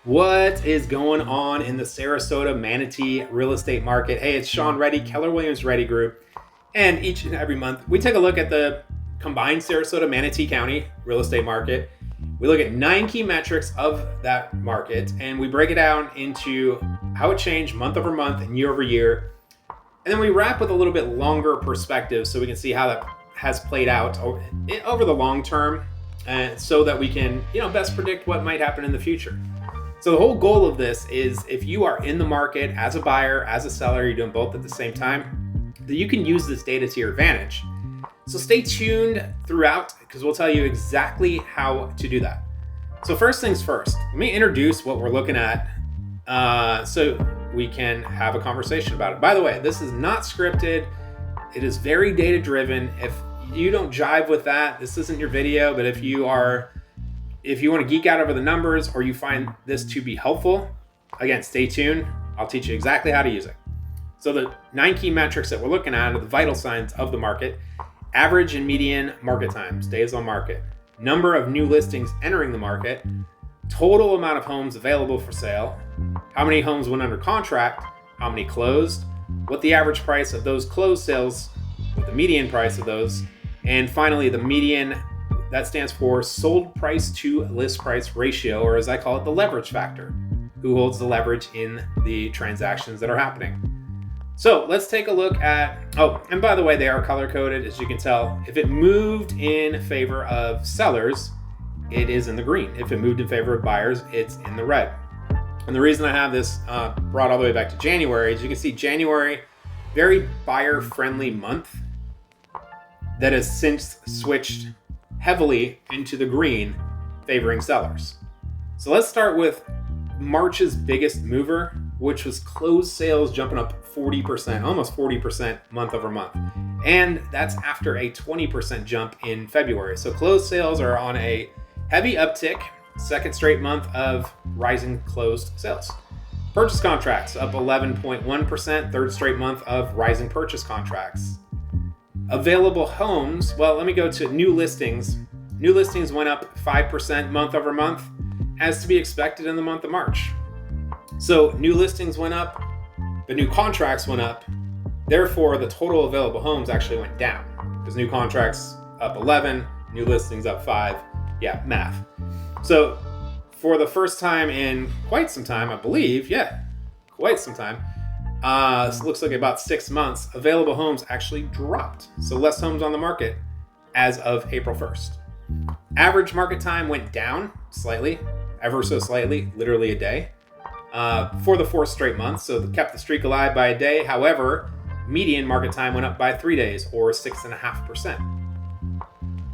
What is going on in the Sarasota Manatee real estate market? Hey, it's Sean Reddy, Keller Williams Reddy Group. And each and every month, we take a look at the combined Sarasota Manatee County real estate market. We look at 9 key metrics of that market, and we break it down into how it changed month over month and year over year. And then we wrap with a little bit longer perspective so we can see how that has played out over the long term, so that we can best predict what might happen in the future. So the whole goal of this is, if you are in the market as a buyer, as a seller, you're doing both at the same time, that you can use this data to your advantage. So stay tuned throughout, because we'll tell you exactly how to do that. So first things first, let me introduce what we're looking at so we can have a conversation about it. By the way, this is not scripted. It is very data driven. If you don't jive with that, this isn't your video, but if you want to geek out over the numbers or you find this to be helpful, again, stay tuned. I'll teach you exactly how to use it. So the 9 key metrics that we're looking at are the vital signs of the market: average and median market times, days on market, number of new listings entering the market, total amount of homes available for sale, how many homes went under contract, how many closed, what the average price of those closed sales, what the median price of those, and finally the median. That stands for sold price to list price ratio, or as I call it, the leverage factor. Who holds the leverage in the transactions that are happening? So let's take a look at, and by the way, they are color coded, as you can tell. If it moved in favor of sellers, it is in the green. If it moved in favor of buyers, it's in the red. And the reason I have this brought all the way back to January is you can see January, very buyer friendly month, that has since switched heavily into the green, favoring sellers. So let's start with March's biggest mover, which was closed sales jumping up 40%, almost 40% month over month. And that's after a 20% jump in February. So closed sales are on a heavy uptick, second straight month of rising closed sales. Purchase contracts up 11.1%, third straight month of rising purchase contracts. Available homes, well, let me go to new listings. New listings went up 5% month over month, as to be expected in the month of March. So new listings went up, but new contracts went up. Therefore, the total available homes actually went down, because new contracts up 11, new listings up 5. Yeah, math. So for the first time in quite some time, I believe, quite some time, it looks like about 6 months, available homes actually dropped. So less homes on the market as of April 1st. Average market time went down slightly, ever so slightly, literally a day, for the 4th straight month. So kept the streak alive by a day. However, median market time went up by 3 days, or 6.5%.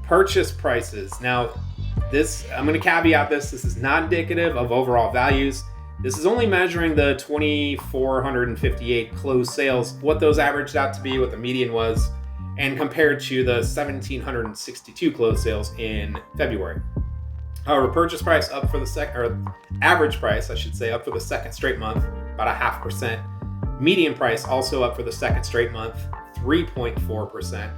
Purchase prices. Now, I'm going to caveat this. This is not indicative of overall values. This is only measuring the 2,458 closed sales, what those averaged out to be, what the median was, and compared to the 1,762 closed sales in February. However, purchase price up for the average price, I should say, up for the second straight month, about 0.5%. Median price also up for the second straight month, 3.4%.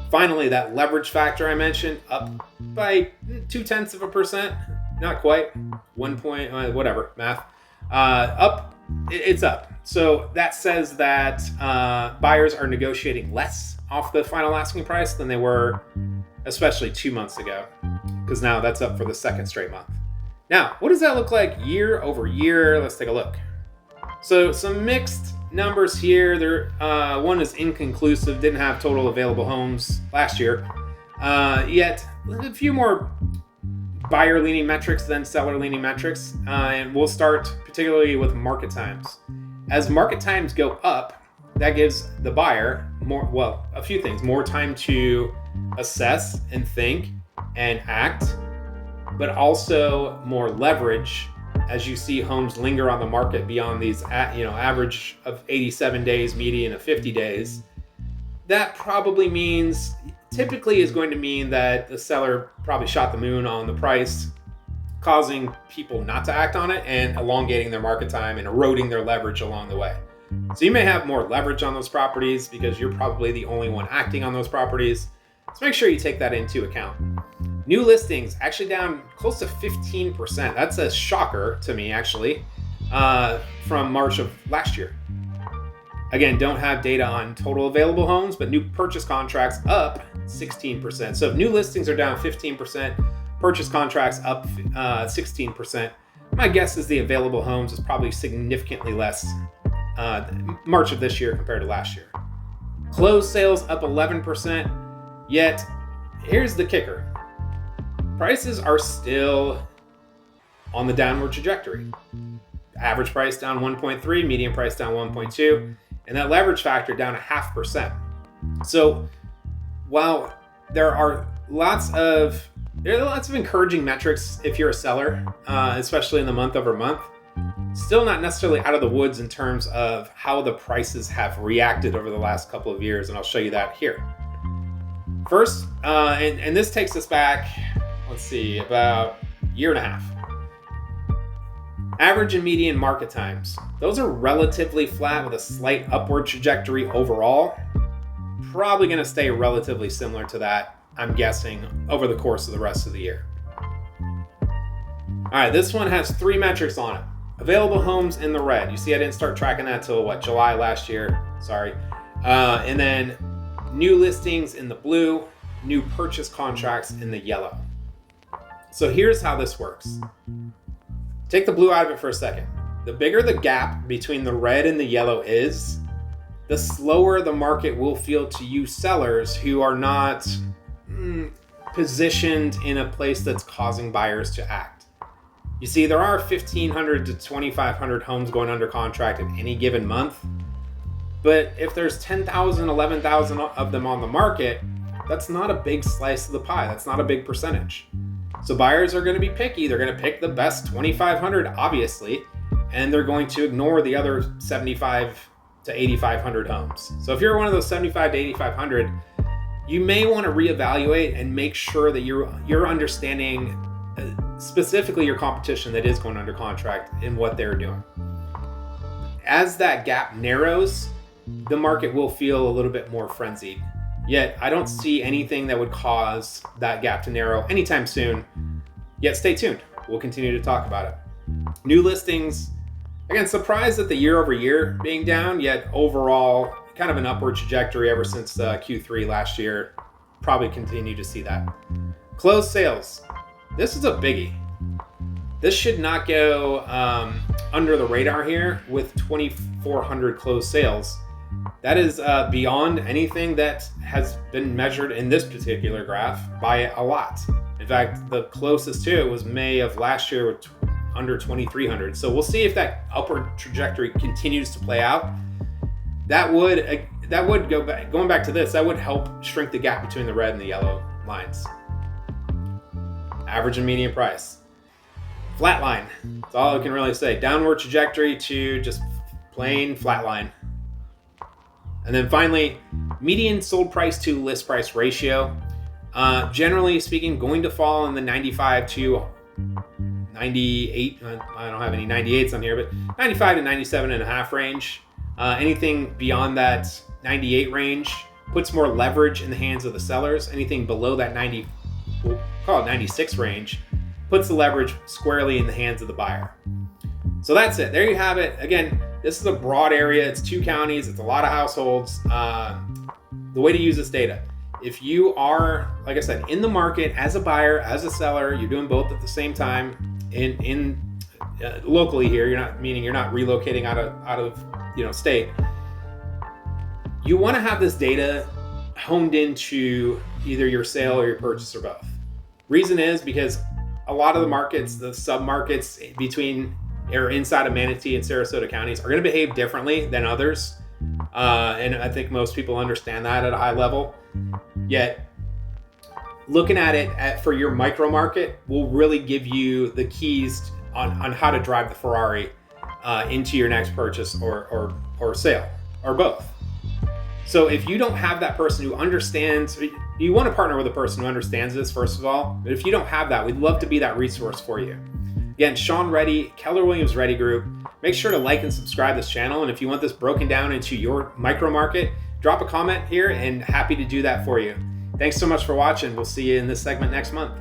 Finally, that leverage factor I mentioned, up by 0.2%. Not quite, 1 point, whatever, math. It's up. So that says that buyers are negotiating less off the final asking price than they were, especially 2 months ago, because now that's up for the second straight month. Now, what does that look like year over year? Let's take a look. So some mixed numbers here. One is inconclusive, didn't have total available homes last year. Yet a few more buyer-leaning metrics than seller-leaning metrics, and we'll start particularly with market times. As market times go up, that gives the buyer a few things: more time to assess and think and act, but also more leverage as you see homes linger on the market beyond these, average of 87 days, median of 50 days. That typically is going to mean that the seller probably shot the moon on the price, causing people not to act on it and elongating their market time and eroding their leverage along the way. So you may have more leverage on those properties because you're probably the only one acting on those properties. So make sure you take that into account. New listings actually down close to 15%. That's a shocker to me, actually, from March of last year. Again, don't have data on total available homes, but new purchase contracts up 16%. So if new listings are down 15%, purchase contracts up 16%, my guess is the available homes is probably significantly less March of this year compared to last year. Closed sales up 11%, yet here's the kicker. Prices are still on the downward trajectory. Average price down 1.3, median price down 1.2, and that leverage factor down 0.5%. So while there are lots of encouraging metrics if you're a seller, especially in the month over month, still not necessarily out of the woods in terms of how the prices have reacted over the last couple of years, and I'll show you that here. First, and this takes us back, let's see, about a year and a half. Average and median market times. Those are relatively flat with a slight upward trajectory overall. Probably going to stay relatively similar to that, I'm guessing, over the course of the rest of the year. All right, this one has 3 metrics on it. Available homes in the red. You see I didn't start tracking that till July last year. Sorry. And then new listings in the blue, new purchase contracts in the yellow. So here's how this works. Take the blue out of it for a second. The bigger the gap between the red and the yellow is, the slower the market will feel to you sellers who are not positioned in a place that's causing buyers to act. You see, there are 1,500 to 2,500 homes going under contract in any given month, but if there's 10,000, 11,000 of them on the market, that's not a big slice of the pie. That's not a big percentage. So buyers are going to be picky. They're going to pick the best 2,500, obviously, and they're going to ignore the other 75 to 8,500 homes. So if you're one of those 75 to 8,500, you may want to reevaluate and make sure that you're understanding specifically your competition that is going under contract and what they're doing. As that gap narrows, the market will feel a little bit more frenzied. Yet I don't see anything that would cause that gap to narrow anytime soon. Yet stay tuned. We'll continue to talk about it. New listings, again, surprised at the year over year being down, yet overall kind of an upward trajectory ever since Q3 last year. Probably continue to see that. Closed sales. This is a biggie. This should not go under the radar here with 2,400 closed sales. That is beyond anything that has been measured in this particular graph by a lot. In fact, the closest to it was May of last year with under 2,300. So we'll see if that upward trajectory continues to play out. That would go back. Going back to this, that would help shrink the gap between the red and the yellow lines. Average and median price. Flat line. That's all I can really say. Downward trajectory to just plain flat line. And then finally, median sold price to list price ratio. Generally speaking, going to fall in the 95 to 98. I don't have any 98s on here, but 95 to 97.5 range. Anything beyond that 98 range puts more leverage in the hands of the sellers. Anything below that 90, we'll call it 96 range, puts the leverage squarely in the hands of the buyer. So that's it. There you have it. Again, this is a broad area. It's 2 counties. It's a lot of households. The way to use this data, if you are, like I said, in the market as a buyer, as a seller, you're doing both at the same time in locally here. You're not relocating out of state. You want to have this data honed into either your sale or your purchase or both. Reason is because a lot of the markets, the sub-markets between or inside of Manatee and Sarasota counties are going to behave differently than others. And I think most people understand that at a high level. Yet looking at it for your micro market will really give you the keys on how to drive the Ferrari into your next purchase or sale or both. So if you don't have that person who understands, you want to partner with a person who understands this first of all, but if you don't have that, we'd love to be that resource for you. Again, Sean Reddy, Keller Williams Reddy Group. Make sure to like and subscribe this channel. And if you want this broken down into your micro market, drop a comment here and happy to do that for you. Thanks so much for watching. We'll see you in this segment next month.